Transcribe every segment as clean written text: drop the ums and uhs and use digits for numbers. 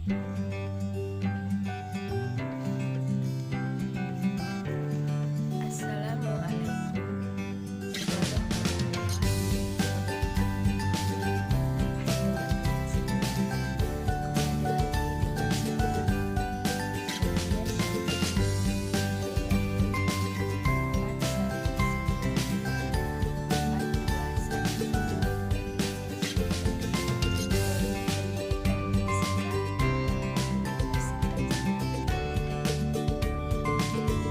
Assalamualaikum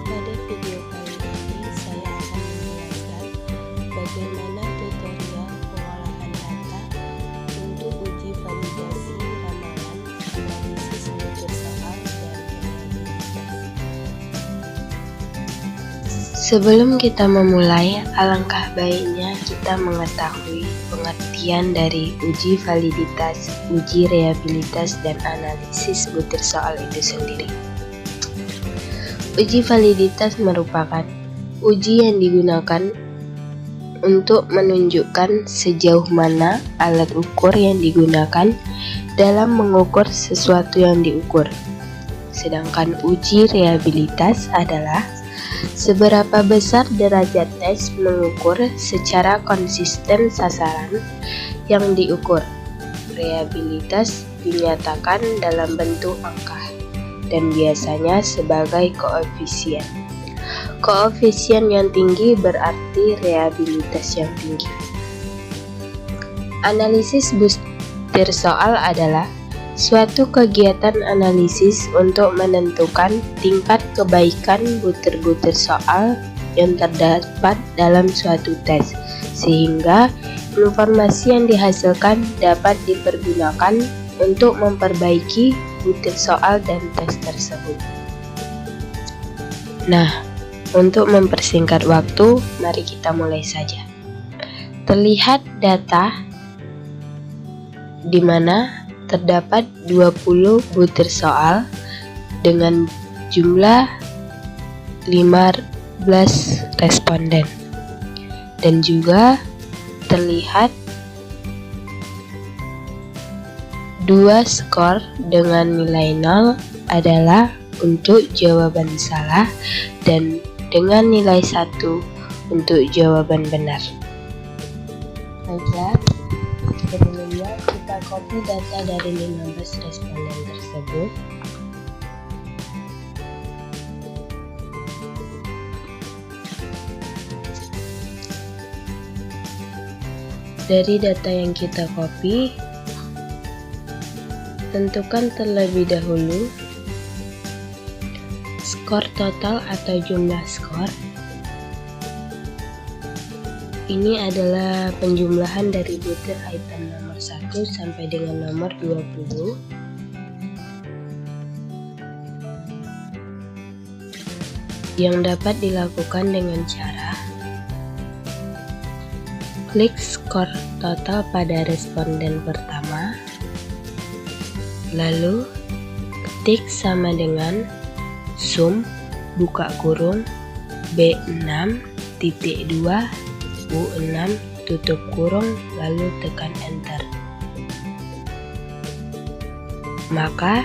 Pada video kali ini saya akan menjelaskan bagaimana tutorial pengolahan data untuk uji validasi ramalan analisis butir soal dan probabilitas. Sebelum kita memulai, alangkah baiknya kita mengetahui pengertian dari uji validitas, uji reliabilitas, dan analisis butir soal itu sendiri. Uji validitas merupakan uji yang digunakan untuk menunjukkan sejauh mana alat ukur yang digunakan dalam mengukur sesuatu yang diukur. Sedangkan uji reliabilitas adalah seberapa besar derajat tes mengukur secara konsisten sasaran yang diukur. Reliabilitas dinyatakan dalam bentuk angka dan biasanya sebagai koefisien. Koefisien yang tinggi berarti reliabilitas yang tinggi. Analisis butir soal adalah suatu kegiatan analisis untuk menentukan tingkat kebaikan butir-butir soal yang terdapat dalam suatu tes, sehingga informasi yang dihasilkan dapat dipergunakan untuk memperbaiki butir soal dan tes tersebut. Nah, untuk mempersingkat waktu, mari kita mulai saja. Terlihat data di mana terdapat 20 butir soal dengan jumlah 15 responden. Dan juga terlihat 2 skor dengan nilai 0 adalah untuk jawaban salah dan dengan nilai 1 untuk jawaban benar. Baiklah, sebelumnya kita copy data dari 15 responden tersebut. Dari data yang kita copy, tentukan terlebih dahulu skor total atau jumlah skor. Ini adalah penjumlahan dari butir item nomor 1 sampai dengan nomor 20. Yang dapat dilakukan dengan cara klik skor total pada responden pertama, lalu ketik sama dengan sum buka kurung B6.2 U6 tutup kurung lalu tekan enter. Maka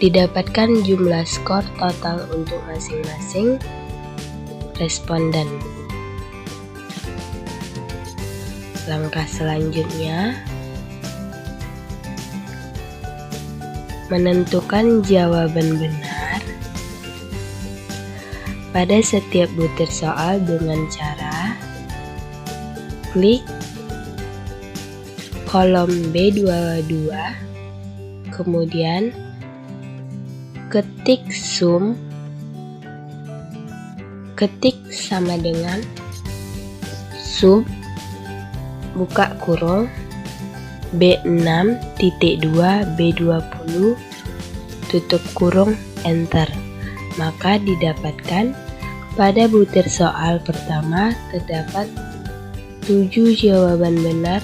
didapatkan jumlah skor total untuk masing-masing responden. Langkah selanjutnya, menentukan jawaban benar pada setiap butir soal dengan cara klik kolom B22, kemudian ketik sum, ketik sama dengan sum buka kurung B6.2 B20 tutup kurung enter. Maka didapatkan pada butir soal pertama terdapat 7 jawaban benar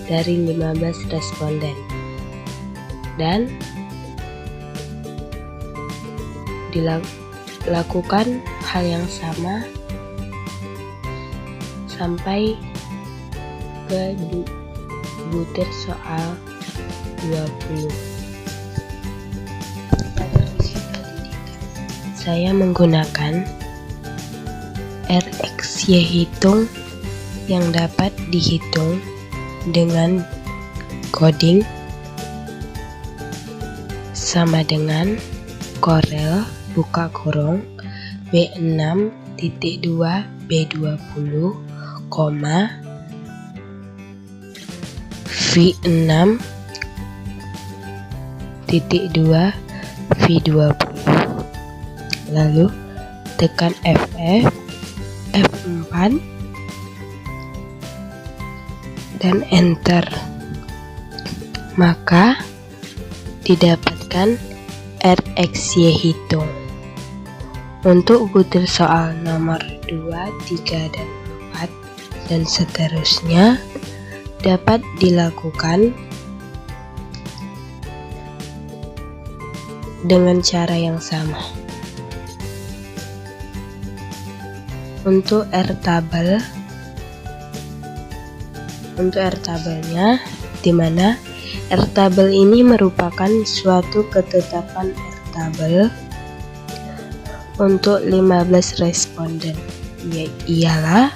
dari 15 responden. Dan dilakukan hal yang sama sampai ke butir soal B20. Pada uji validitas, saya menggunakan RxY hitung yang dapat dihitung dengan coding sama dengan Corel buka kurung B6.2 B20, V6.2 V20. Lalu tekan F4 dan enter, maka didapatkan RxY hitung. Untuk butir soal nomor 2, 3, dan 4 dan seterusnya dapat dilakukan dengan cara yang sama. Untuk R-tabelnya, di mana R-tabel ini merupakan suatu ketetapan R-tabel untuk 15 responden, ialah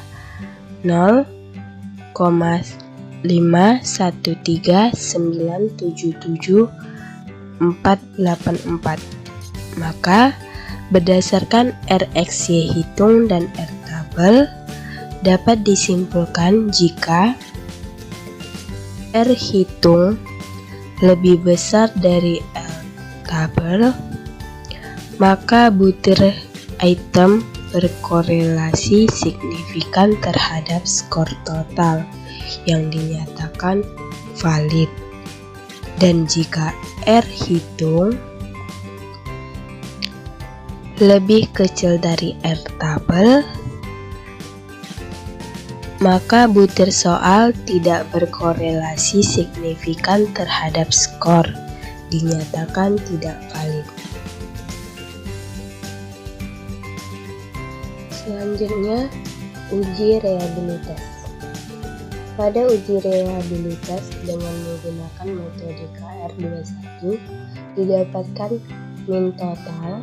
0,513977,484. Maka berdasarkan RxY hitung dan R-tabel dapat disimpulkan jika R hitung lebih besar dari R-tabel, maka butir item berkorelasi signifikan terhadap skor total yang dinyatakan valid. Dan jika R hitung lebih kecil dari R-tabel, maka butir soal tidak berkorelasi signifikan terhadap skor, dinyatakan tidak valid. Selanjutnya, uji reabilitas. Pada uji reabilitas dengan menggunakan metode KR21 didapatkan min total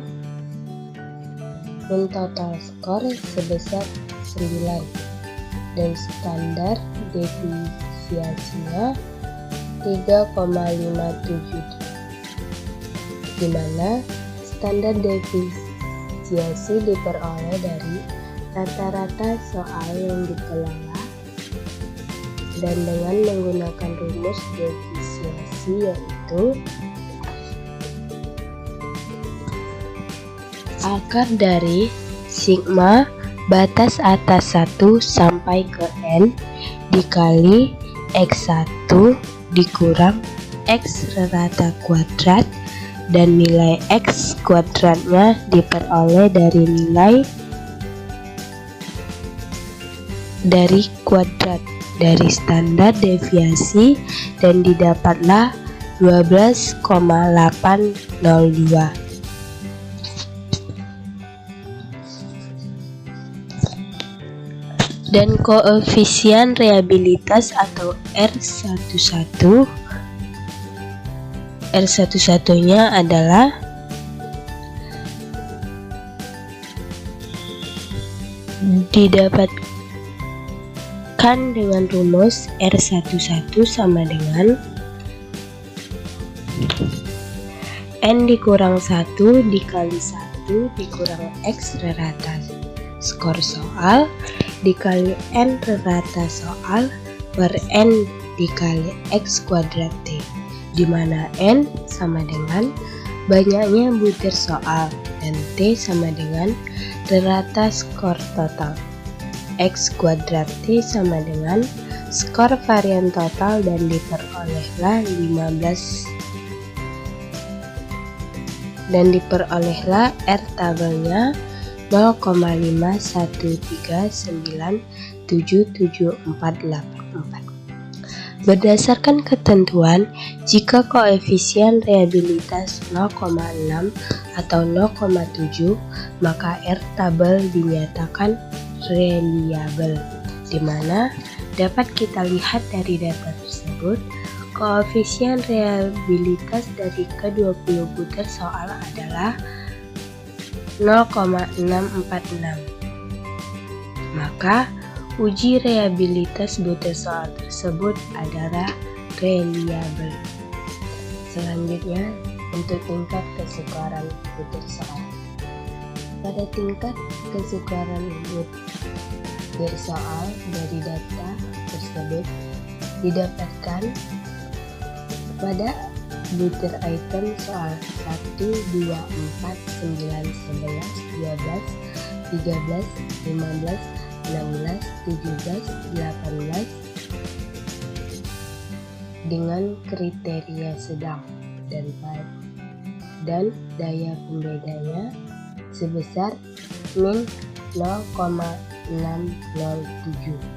skor sebesar 9 dan standar defisiensinya 3,57, di mana standar defisiensi diperoleh dari rata-rata soal yang dikelola dan dengan menggunakan rumus defisiensi, yaitu akar dari sigma batas atas 1 sampai ke N dikali X1 dikurang X rata kuadrat, dan nilai X kuadratnya diperoleh dari nilai dari kuadrat dari standar deviasi, dan didapatlah 12,802. Dan koefisien reabilitas atau R11-nya adalah didapatkan dengan rumus R11 sama dengan N dikurang 1 dikali 1 dikurang X rata skor soal dikali N rata soal per N dikali X kuadrat T, di mana N sama dengan banyaknya butir soal dan T sama dengan rata skor total. X kuadrat T sama dengan skor varian total dan diperolehlah 15 dan diperolehlah R tabelnya 0,51397744. Berdasarkan ketentuan, jika koefisien reabilitas 0,6 atau 0,7, maka R tabel dinyatakan reliable, di mana dapat kita lihat dari data tersebut, Koefisien reliabilitas dari ke-20 butir soal adalah 0,646. Maka uji reliabilitas butir soal tersebut adalah reliable. Selanjutnya, untuk tingkat kesukaran butir soal. Pada tingkat kesukaran butir soal dari data tersebut didapatkan pada butir item soal 1, 2, 4, 9, 11, 12, 13, 15, 16, 17, 18 dengan kriteria sedang dan daya pembedanya sebesar min 0,607.